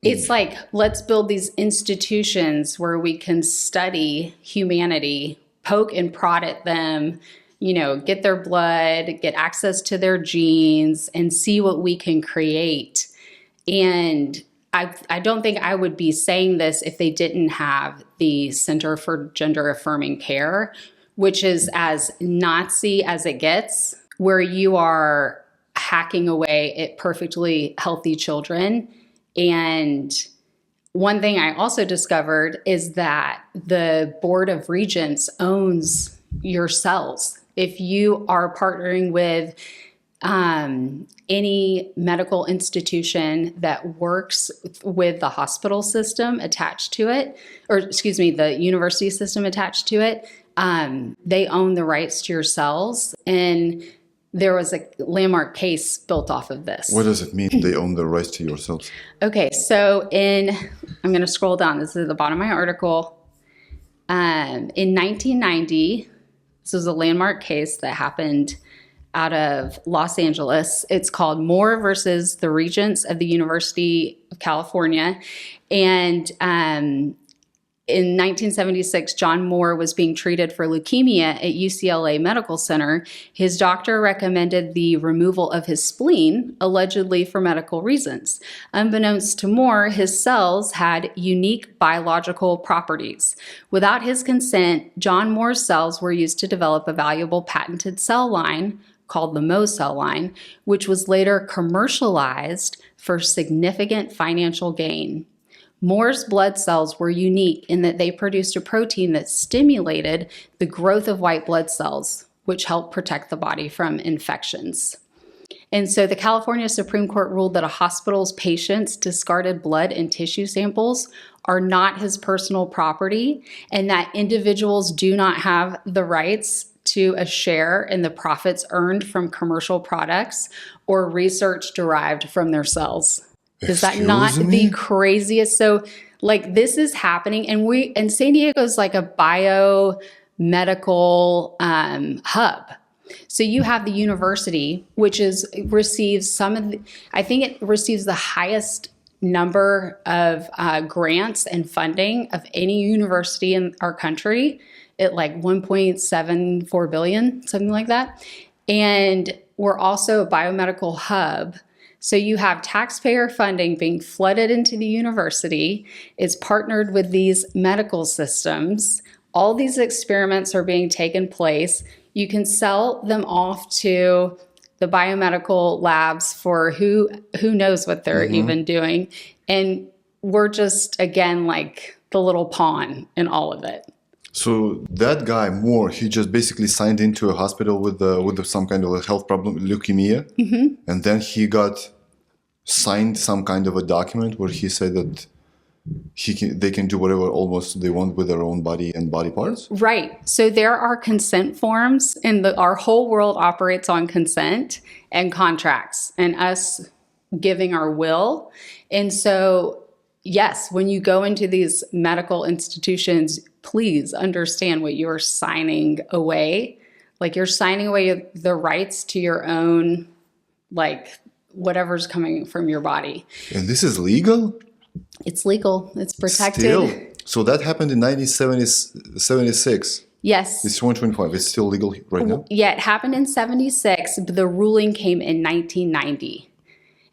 It's like, let's build these institutions where we can study humanity, poke and prod at them, get their blood, get access to their genes, and see what we can create. And I don't think I would be saying this if they didn't have the Center for Gender Affirming Care, which is as Nazi as it gets, where you are hacking away at perfectly healthy children. And one thing I also discovered is that the Board of Regents owns your cells. If you are partnering with any medical institution that works with the hospital system attached to it, the university system attached to it, they own the rights to your cells. And there was a landmark case built off of this. What does it mean, they own the rights to your cells? Okay, so I'm going to scroll down. This is at the bottom of my article. In 1990, this was a landmark case that happened out of Los Angeles. It's called Moore versus the Regents of the University of California. And in 1976, John Moore was being treated for leukemia at UCLA Medical Center. His doctor recommended the removal of his spleen, allegedly for medical reasons. Unbeknownst to Moore, his cells had unique biological properties. Without his consent, John Moore's cells were used to develop a valuable patented cell line called the Mo cell line, which was later commercialized for significant financial gain. Moore's blood cells were unique in that they produced a protein that stimulated the growth of white blood cells, which helped protect the body from infections. And so the California Supreme Court ruled that a hospital's patient's discarded blood and tissue samples are not his personal property, and that individuals do not have the rights to a share in the profits earned from commercial products or research derived from their cells. Is that not the craziest? So like this is happening, and San Diego is like a biomedical hub. So you have the university, which receives the highest number of grants and funding of any university in our country at like 1.74 billion, something like that. And we're also a biomedical hub. So you have taxpayer funding being flooded into the university. It's partnered with these medical systems. All these experiments are being taken place. You can sell them off to the biomedical labs for who knows what they're even doing. And we're just, again, like the little pawn in all of it. So that guy, Moore, he just basically signed into a hospital with some kind of a health problem, leukemia. And then he signed some kind of a document where he said that they can do whatever almost they want with their own body and body parts. Right. So there are consent forms, and our whole world operates on consent and contracts and us giving our will. And so, yes, when you go into these medical institutions, please understand what you're signing away. Like you're signing away the rights to your own, like whatever's coming from your body. And this is legal? It's legal. It's protected. Still. So that happened in 1976. Yes. It's 2025. It's still legal right now? Yeah, it happened in 76, but the ruling came in 1990.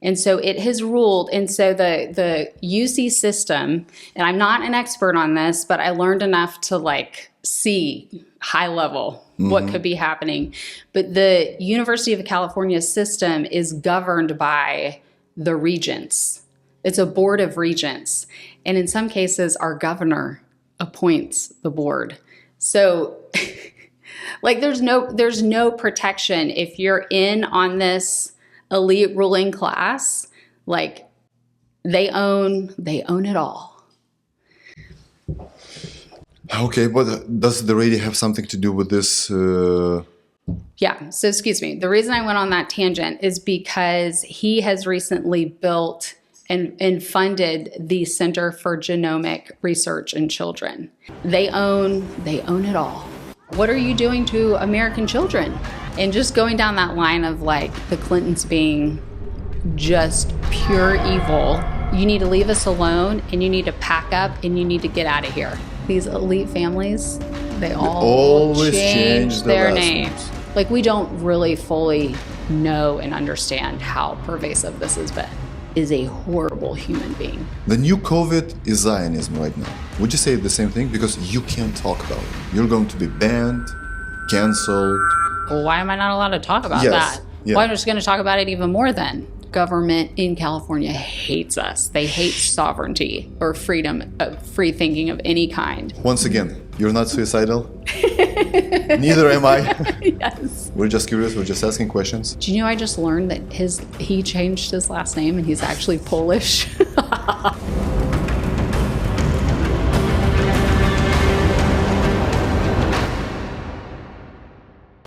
And so it has ruled, and so the UC system, and I'm not an expert on this, but I learned enough to like see high level what could be happening. But the University of California system is governed by the regents. It's a board of regents. And in some cases, our governor appoints the board. So like there's no protection if you're in on this elite ruling class. Like they own it all. Okay, but does the Rady have something to do with this? Yeah, so excuse me. The reason I went on that tangent is because he has recently built and funded the Center for Genomic Research in Children. They own it all. What are you doing to American children? And just going down that line of like the Clintons being just pure evil You need to leave us alone, and you need to pack up, and you need to get out of here. These elite families, they always change their last names. names. Like, we don't really fully know and understand how pervasive this has been. Is a horrible human being. The new COVID is Zionism right now. Would you say the same thing? Because you can't talk about it. You're going to be banned, canceled. Well, why am I not allowed to talk about Yes, that? yeah. Well, I'm just going to talk about it even more then. Government in California hates us. They hate sovereignty or freedom of free thinking of any kind. Once again, you're not suicidal. Neither am I. Yes. We're just curious. We're just asking questions. Do you know I just learned that he changed his last name and he's actually Polish?